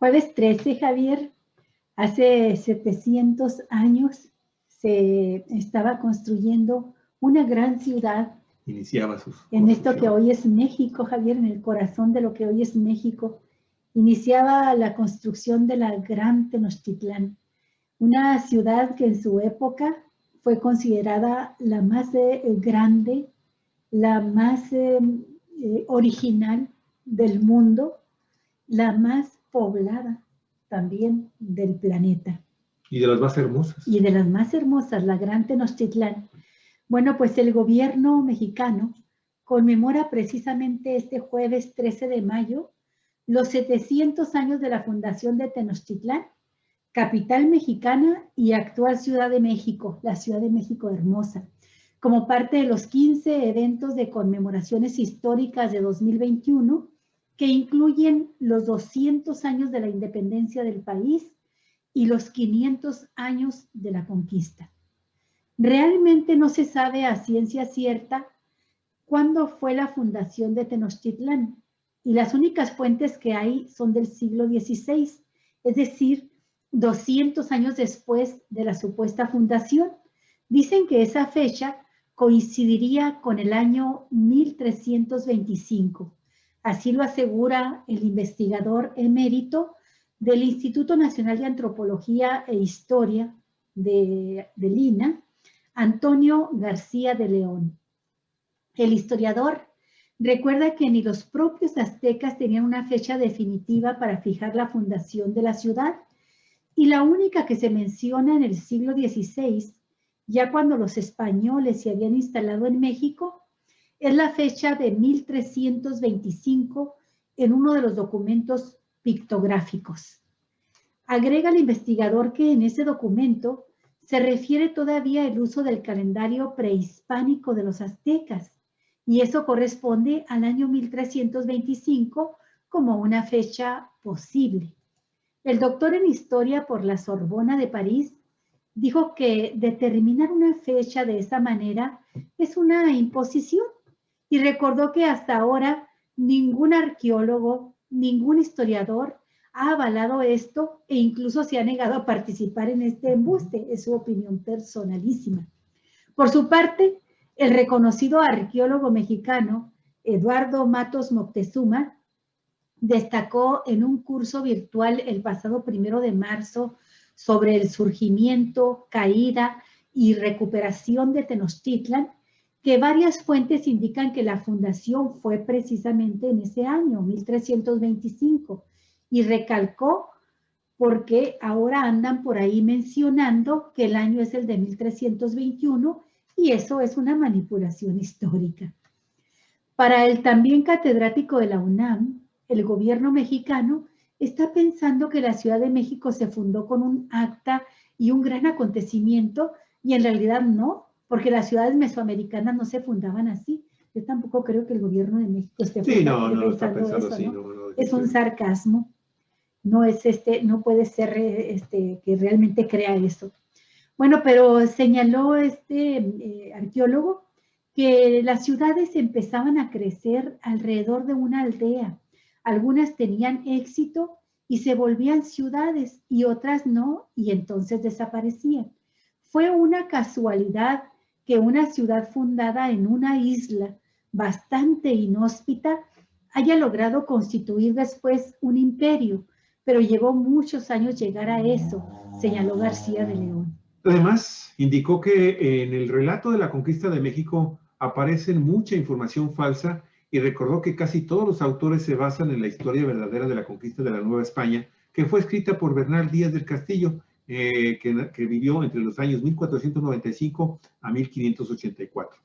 Jueves 13, Javier, hace 700 años se estaba construyendo una gran ciudad. Iniciaba sus en esto que hoy es México, Javier, en el corazón de lo que hoy es México. Iniciaba la construcción de la Gran Tenochtitlán, una ciudad que en su época fue considerada la más grande, la más original del mundo, la más poblada también del planeta. Y de las más hermosas. Y de las más hermosas, la Gran Tenochtitlán. Bueno, pues el gobierno mexicano conmemora precisamente este jueves 13 de mayo los 700 años de la fundación de Tenochtitlán, capital mexicana y actual Ciudad de México, la Ciudad de México hermosa, como parte de los 15 eventos de conmemoraciones históricas de 2021, que incluyen los 200 años de la independencia del país y los 500 años de la conquista. Realmente no se sabe a ciencia cierta cuándo fue la fundación de Tenochtitlán, y las únicas fuentes que hay son del siglo XVI, es decir, 200 años después de la supuesta fundación. Dicen que esa fecha coincidiría con el año 1325. Así lo asegura el investigador emérito del Instituto Nacional de Antropología e Historia del INAH, Antonio García de León. El historiador recuerda que ni los propios aztecas tenían una fecha definitiva para fijar la fundación de la ciudad, y la única que se menciona en el siglo XVI, ya cuando los españoles se habían instalado en México, es la fecha de 1325 en uno de los documentos pictográficos. Agrega el investigador que en ese documento se refiere todavía el uso del calendario prehispánico de los aztecas, y eso corresponde al año 1325 como una fecha posible. El doctor en Historia por la Sorbona de París dijo que determinar una fecha de esa manera es una imposición, y recordó que hasta ahora ningún arqueólogo, ningún historiador ha avalado esto, e incluso se ha negado a participar en este embuste. Es su opinión personalísima. Por su parte, el reconocido arqueólogo mexicano Eduardo Matos Moctezuma destacó en un curso virtual el pasado 1 de marzo sobre el surgimiento, caída y recuperación de Tenochtitlan, que varias fuentes indican que la fundación fue precisamente en ese año, 1325, y recalcó porque ahora andan por ahí mencionando que el año es el de 1321, y eso es una manipulación histórica. Para el también catedrático de la UNAM, el gobierno mexicano está pensando que la Ciudad de México se fundó con un acta y un gran acontecimiento, y en realidad no, porque las ciudades mesoamericanas no se fundaban así. Yo tampoco creo que el gobierno de México esté pensando eso, así, ¿no? Es un sarcasmo. No es no puede ser que realmente crea eso. Bueno, pero señaló arqueólogo que las ciudades empezaban a crecer alrededor de una aldea. Algunas tenían éxito y se volvían ciudades, y otras no, y entonces desaparecían. Fue una casualidad que una ciudad fundada en una isla bastante inhóspita haya logrado constituir después un imperio, pero llevó muchos años llegar a eso, señaló García de León. Además, indicó que en el relato de la conquista de México aparece mucha información falsa, y recordó que casi todos los autores se basan en la historia verdadera de la conquista de la Nueva España, que fue escrita por Bernal Díaz del Castillo, que vivió entre los años 1495 a 1584.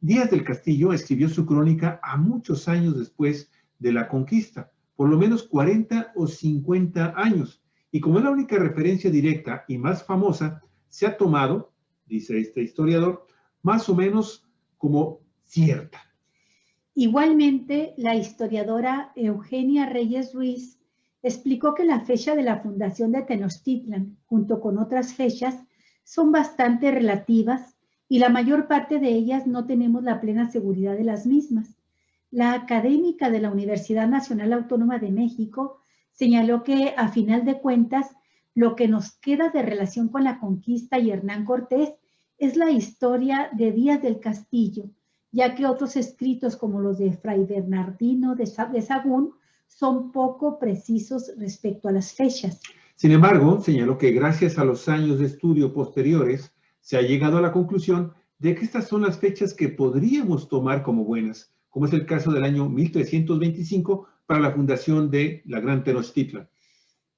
Díaz del Castillo escribió su crónica a muchos años después de la conquista, por lo menos 40 o 50 años, y como es la única referencia directa y más famosa, se ha tomado, dice este historiador, más o menos como cierta. Igualmente, la historiadora Eugenia Reyes Ruiz explicó que la fecha de la fundación de Tenochtitlan, junto con otras fechas, son bastante relativas, y la mayor parte de ellas no tenemos la plena seguridad de las mismas. La académica de la Universidad Nacional Autónoma de México Señaló que, a final de cuentas, lo que nos queda de relación con la conquista y Hernán Cortés es la historia de Díaz del Castillo, ya que otros escritos como los de Fray Bernardino de Sahagún son poco precisos respecto a las fechas. Sin embargo, señaló que gracias a los años de estudio posteriores se ha llegado a la conclusión de que estas son las fechas que podríamos tomar como buenas, como es el caso del año 1325 para la fundación de la Gran Tenochtitlan.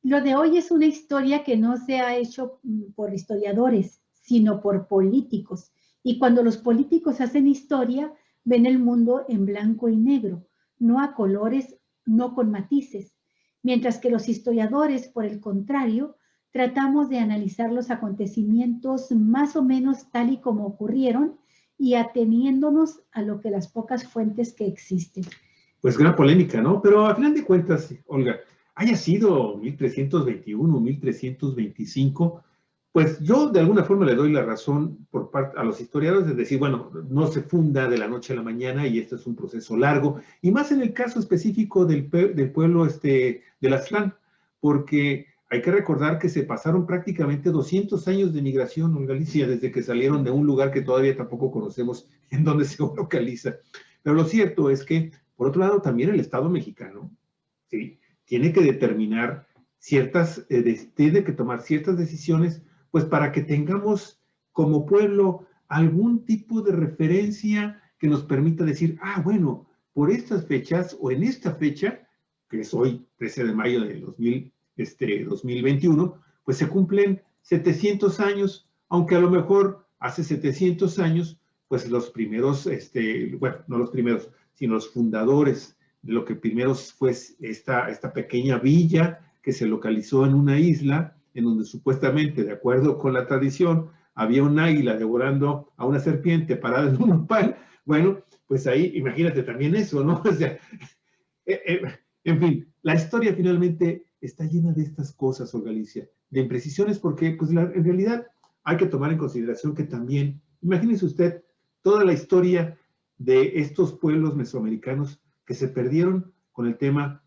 Lo de hoy es una historia que no se ha hecho por historiadores, sino por políticos. Y cuando los políticos hacen historia, ven el mundo en blanco y negro, no a colores, no con matices. Mientras que los historiadores, por el contrario, tratamos de analizar los acontecimientos más o menos tal y como ocurrieron y ateniéndonos a lo que las pocas fuentes que existen. Pues gran polémica, ¿no? Pero a final de cuentas, Olga, haya sido 1321 o 1325, pues yo de alguna forma le doy la razón por parte a los historiadores de decir, bueno, no se funda de la noche a la mañana y esto es un proceso largo, y más en el caso específico del pueblo de Aztlán, porque hay que recordar que se pasaron prácticamente 200 años de migración en Galicia desde que salieron de un lugar que todavía tampoco conocemos en dónde se localiza. Pero lo cierto es que, por otro lado, también el Estado mexicano, ¿sí?, tiene que determinar tiene que tomar ciertas decisiones, pues para que tengamos como pueblo algún tipo de referencia que nos permita decir, ah, bueno, por estas fechas o en esta fecha, que es hoy, 13 de mayo de 2021, pues se cumplen 700 años, aunque a lo mejor hace 700 años, pues los primeros, bueno, no los primeros, sino los fundadores de lo que primero fue esta pequeña villa que se localizó en una isla, en donde supuestamente, de acuerdo con la tradición, había un águila devorando a una serpiente parada en un nopal. Bueno, pues ahí, imagínate también eso, ¿no? O sea, en fin, la historia finalmente está llena de estas cosas, Olga Alicia, de imprecisiones, porque pues en realidad hay que tomar en consideración que también, imagínese usted, toda la historia de estos pueblos mesoamericanos que se perdieron con el tema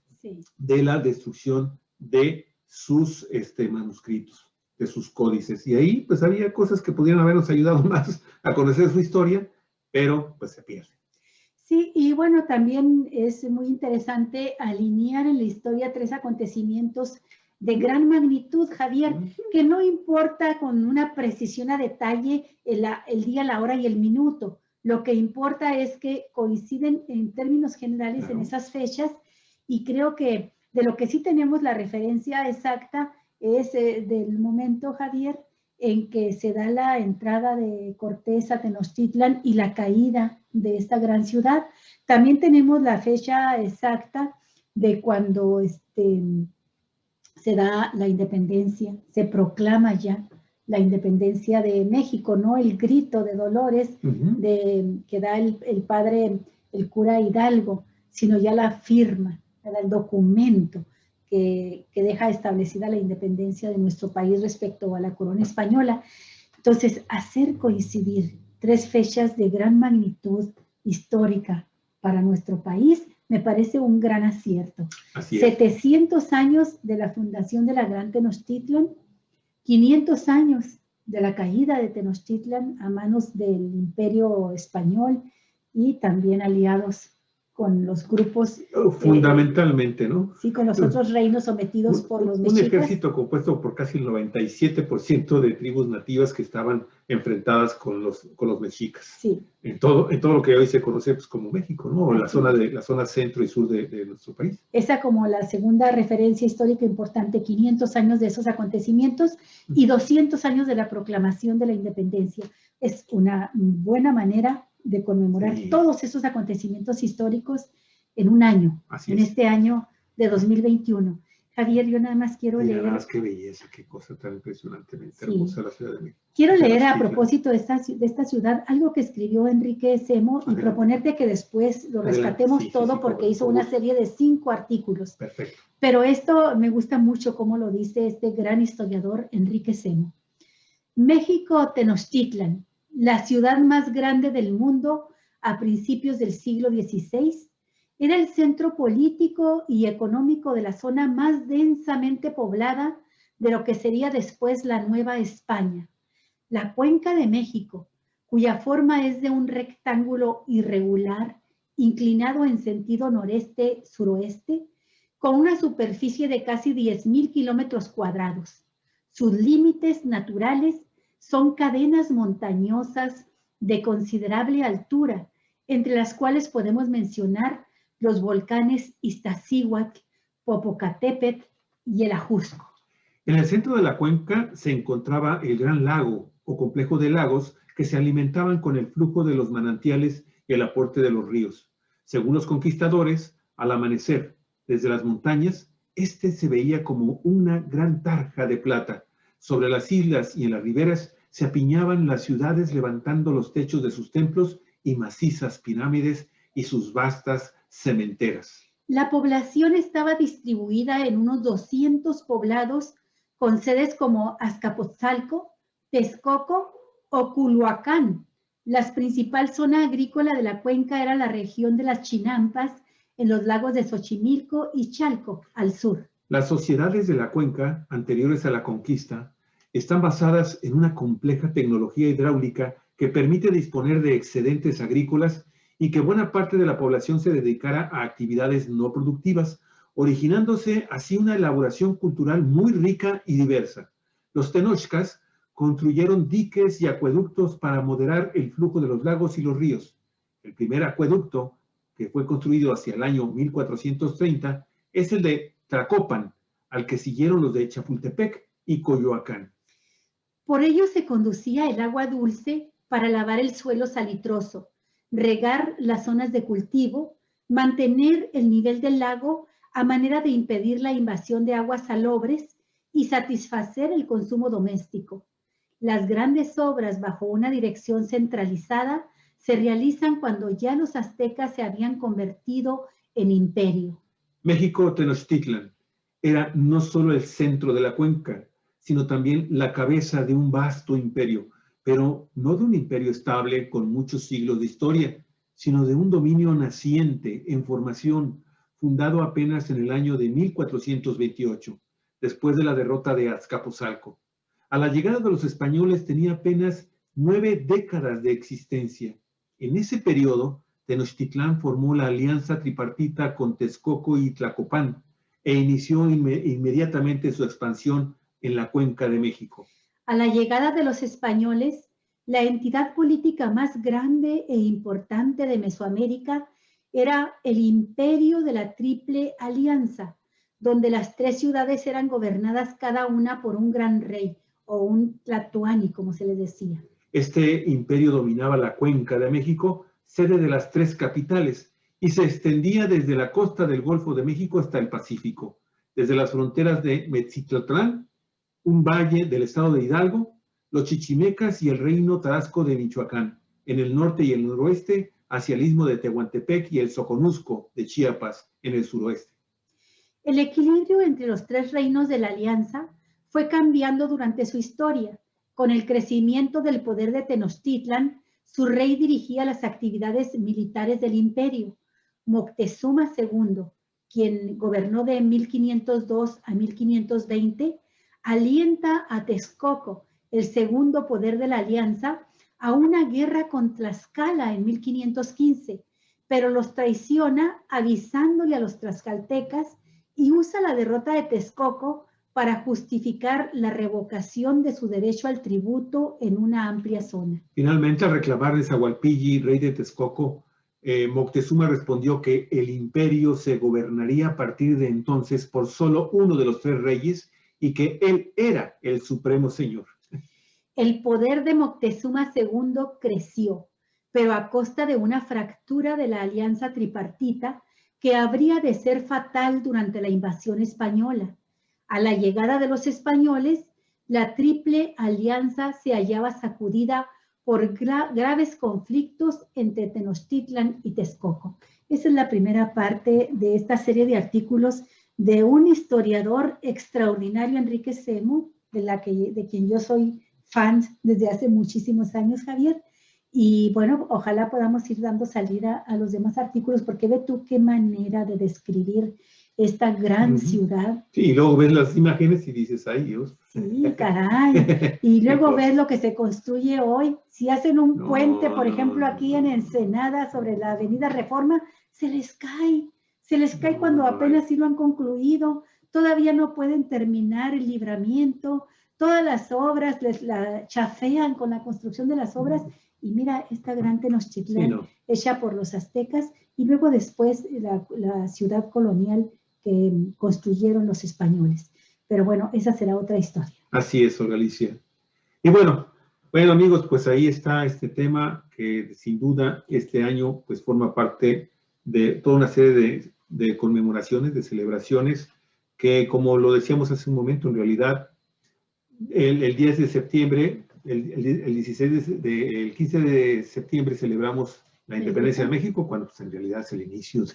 de la destrucción de sus manuscritos, de sus códices. Y ahí pues había cosas que pudieran habernos ayudado más a conocer su historia, pero pues se pierde. Sí, y bueno, también es muy interesante alinear en la historia tres acontecimientos de gran magnitud, Javier, que no importa con una precisión a detalle el día, la hora y el minuto. Lo que importa es que coinciden en términos generales en esas fechas, y creo que de lo que sí tenemos la referencia exacta es del momento, Javier, en que se da la entrada de Cortés a Tenochtitlan y la caída de esta gran ciudad. También tenemos la fecha exacta de cuando se da la independencia, se proclama ya la independencia de México, no el grito de Dolores que da el padre, el cura Hidalgo, sino ya la firma, el documento que deja establecida la independencia de nuestro país respecto a la corona española. Entonces, hacer coincidir tres fechas de gran magnitud histórica para nuestro país me parece un gran acierto. Así es. 700 años de la fundación de la Gran Tenochtitlan, 500 años de la caída de Tenochtitlan a manos del Imperio Español y también aliados con los grupos... fundamentalmente, ¿no? Sí, con los otros reinos sometidos por los mexicas. Un ejército compuesto por casi el 97% de tribus nativas que estaban enfrentadas con los mexicas. Sí. En todo lo que hoy se conoce pues, como México, ¿no? La zona centro y sur de nuestro país. Esa como la segunda referencia histórica importante, 500 años de esos acontecimientos y 200 años de la proclamación de la independencia. Es una buena manera de conmemorar todos esos acontecimientos históricos en un año, este año de 2021. Javier, yo nada más quiero leer... Nada más qué belleza, qué cosa tan impresionantemente hermosa la Ciudad de México. Quiero leer a propósito de esta ciudad algo que escribió Enrique Semo y proponerte que después lo rescatemos todo porque hizo una serie de 5 artículos. Perfecto. Pero esto me gusta mucho cómo lo dice este gran historiador Enrique Semo. México Tenochtitlan, la ciudad más grande del mundo a principios del siglo XVI, Era el centro político y económico de la zona más densamente poblada de lo que sería después la Nueva España. La Cuenca de México, cuya forma es de un rectángulo irregular, inclinado en sentido noreste-suroeste, con una superficie de casi 10.000 kilómetros cuadrados. Sus límites naturales son cadenas montañosas de considerable altura, entre las cuales podemos mencionar los volcanes Iztaccíhuatl, Popocatépetl y el Ajusco. En el centro de la cuenca se encontraba el Gran Lago o complejo de lagos que se alimentaban con el flujo de los manantiales y el aporte de los ríos. Según los conquistadores, al amanecer, desde las montañas, este se veía como una gran tarja de plata. Sobre las islas y en las riberas se apiñaban las ciudades levantando los techos de sus templos y macizas pirámides y sus vastas cementeras. La población estaba distribuida en unos 200 poblados con sedes como Azcapotzalco, Texcoco o Culhuacán. La principal zona agrícola de la cuenca era la región de las Chinampas, en los lagos de Xochimilco y Chalco, al sur. Las sociedades de la cuenca, anteriores a la conquista, están basadas en una compleja tecnología hidráulica que permite disponer de excedentes agrícolas y que buena parte de la población se dedicara a actividades no productivas, originándose así una elaboración cultural muy rica y diversa. Los tenochcas construyeron diques y acueductos para moderar el flujo de los lagos y los ríos. El primer acueducto, que fue construido hacia el año 1430, es el de Tlacopan, al que siguieron los de Chapultepec y Coyoacán. Por ello se conducía el agua dulce para lavar el suelo salitroso, regar las zonas de cultivo, mantener el nivel del lago a manera de impedir la invasión de aguas salobres y satisfacer el consumo doméstico. Las grandes obras bajo una dirección centralizada se realizan cuando ya los aztecas se habían convertido en imperio. México Tenochtitlan era no solo el centro de la cuenca, sino también la cabeza de un vasto imperio, pero no de un imperio estable con muchos siglos de historia, sino de un dominio naciente, en formación, fundado apenas en el año de 1428, después de la derrota de Azcapotzalco. A la llegada de los españoles tenía apenas 9 décadas de existencia. En ese periodo, Tenochtitlán formó la alianza tripartita con Texcoco y Tlacopan e inició inmediatamente su expansión en la Cuenca de México. A la llegada de los españoles, la entidad política más grande e importante de Mesoamérica era el Imperio de la Triple Alianza, donde las 3 ciudades eran gobernadas cada una por un gran rey, o un tlatoani, como se les decía. Este imperio dominaba la Cuenca de México, sede de las 3 capitales, y se extendía desde la costa del Golfo de México hasta el Pacífico, desde las fronteras de Mezcitlatlán, un valle del estado de Hidalgo, los chichimecas y el reino tarasco de Michoacán, en el norte y el noroeste, hacia el istmo de Tehuantepec y el Soconusco de Chiapas, en el suroeste. El equilibrio entre los 3 reinos de la alianza fue cambiando durante su historia. Con el crecimiento del poder de Tenochtitlan, su rey dirigía las actividades militares del imperio. Moctezuma II, quien gobernó de 1502 a 1520, alienta a Texcoco, el segundo poder de la alianza, a una guerra con Tlaxcala en 1515, pero los traiciona avisándole a los tlaxcaltecas y usa la derrota de Texcoco para justificar la revocación de su derecho al tributo en una amplia zona. Finalmente, al reclamar de Nezahualpilli, rey de Texcoco, Moctezuma respondió que el imperio se gobernaría a partir de entonces por solo uno de los 3 reyes y que él era el supremo señor. El poder de Moctezuma II creció, pero a costa de una fractura de la alianza tripartita que habría de ser fatal durante la invasión española. A la llegada de los españoles, la Triple Alianza se hallaba sacudida por graves conflictos entre Tenochtitlan y Texcoco. Esa es la primera parte de esta serie de artículos de un historiador extraordinario, Enrique Semu, de quien yo soy fan desde hace muchísimos años, Javier, Y bueno, ojalá podamos ir dando salida a los demás artículos, porque ve tú qué manera de describir esta gran ciudad. Sí, y luego ves las imágenes y dices, ay Dios. Sí, caray. Y luego ves lo que se construye hoy. Si hacen un puente, por ejemplo, aquí en Ensenada, sobre la Avenida Reforma, se les cae. Se les cae cuando apenas sí lo han concluido. Todavía no pueden terminar el libramiento. Todas las obras les la chafean con la construcción de las obras. Y mira, esta gran Tenochtitlán, hecha por los aztecas, y luego después la ciudad colonial que construyeron los españoles. Pero bueno, esa será otra historia. Así es, Olga Alicia. Y bueno, amigos, pues ahí está este tema que sin duda este año pues forma parte de toda una serie de conmemoraciones, de celebraciones, que como lo decíamos hace un momento, en realidad el 10 de septiembre, el 15 de septiembre celebramos la independencia de México, cuando pues, en realidad es el inicio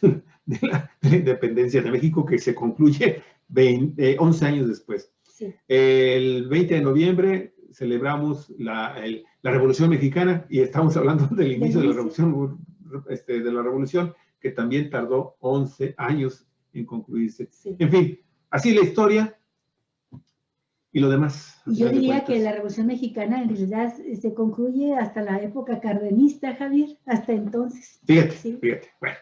de la independencia de México, que se concluye 11 años después. Sí. El 20 de noviembre celebramos la Revolución Mexicana, y estamos hablando del inicio de la Revolución, que también tardó 11 años en concluirse. Sí. En fin, así la historia. Y lo demás. Y yo diría que la Revolución Mexicana en realidad se concluye hasta la época cardenista, Javier, hasta entonces. Fíjate, sí. Fíjate. Bueno,